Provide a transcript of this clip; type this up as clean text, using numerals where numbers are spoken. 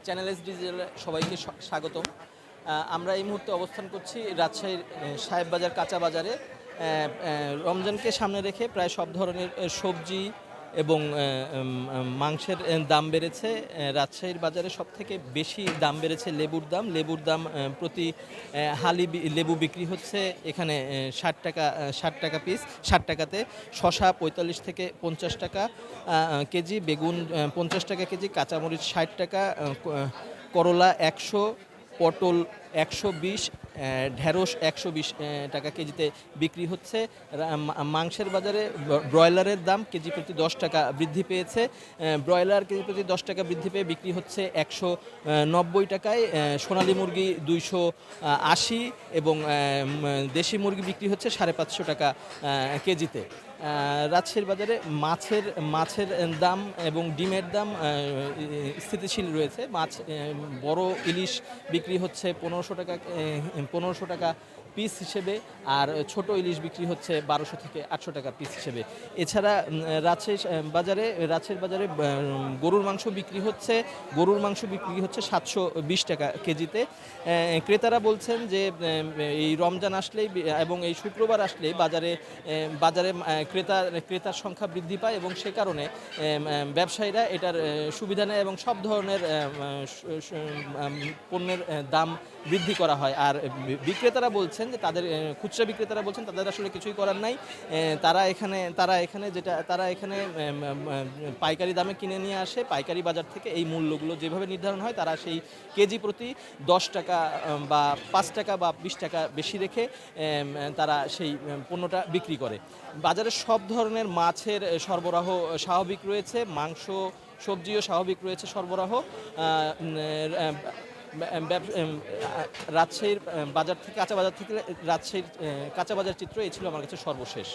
Channel S ডিজিটালে সবাইকে স্বাগতম। আমরা এই মুহূর্তে অবস্থান করছি রাজশাহীর সাহেববাজার কাঁচা বাজারে। রমজানকে সামনে রেখে প্রায় সব ধরনের সবজি এবং মাংসের দাম বেড়েছে। রাজশাহীর বাজারে সবথেকে বেশি দাম বেড়েছে লেবুর দাম। লেবুর দাম প্রতি হালি লেবু বিক্রি হচ্ছে এখানে 60 টাকা, 60 টাকা পিস, 60 টাকাতে। শশা 45 থেকে 50 টাকা কেজি, বেগুন 50 টাকা কেজি, কাঁচামরিচ 60 টাকা, করলা 100, পটল 120, ঢেঁড়স 120 টাকা কেজিতে বিক্রি হচ্ছে। মাংসের বাজারে ব্রয়লারের দাম কেজি প্রতি 10 টাকা বৃদ্ধি পেয়েছে। ব্রয়লার কেজি প্রতি 10 টাকা বৃদ্ধি পেয়ে বিক্রি হচ্ছে 190 টাকায়। সোনালী মুরগি 280 এবং দেশি মুরগি বিক্রি হচ্ছে 550 টাকা কেজিতে। রাজশাহীর বাজারে মাছের দাম এবং ডিমের দাম স্থিতিশীল রয়েছে। বড় ইলিশ বিক্রি হচ্ছে 1500 টাকা পিস হিসেবে, আর ছোট ইলিশ বিক্রি হচ্ছে 1200 থেকে 800 টাকা পিস হিসেবে। এছাড়া রাজশাহীর বাজারে গরুর মাংস বিক্রি হচ্ছে 720 টাকা কেজিতে। ক্রেতারা বলছেন যে এই রমজান আসলেই এবং এই শুক্রবার আসলেই বাজারে ক্রেতার সংখ্যা বৃদ্ধি পায় এবং সে কারণে ব্যবসায়ীরা এটার সুবিধা নেয় এবং সব ধরনের পণ্যের দাম বৃদ্ধি করা হয়। আর বিক্রেতারা বলছেন যে খুচরা বিক্রেতারা বলছেন তাদের আসলে কিছুই করার নাই। তারা এখানে পাইকারি দামে কিনে নিয়ে আসে। পাইকারি বাজার থেকে এই মূল্যগুলো যেভাবে নির্ধারণ হয় তারা সেই কেজি প্রতি 10 টাকা বা 5 টাকা বা 20 টাকা বেশি রেখে তারা সেই পণ্যটা বিক্রি করে। বাজারে সব ধরনের মাছের সরবরাহ স্বাভাবিক রয়েছে, মাংস সবজিও স্বাভাবিক রয়েছে সরবরাহ। রাজশাহীর কাঁচা বাজার থেকে রাজশাহীর কাঁচা বাজার চিত্র এই ছিল আমার কাছে সর্বশেষ।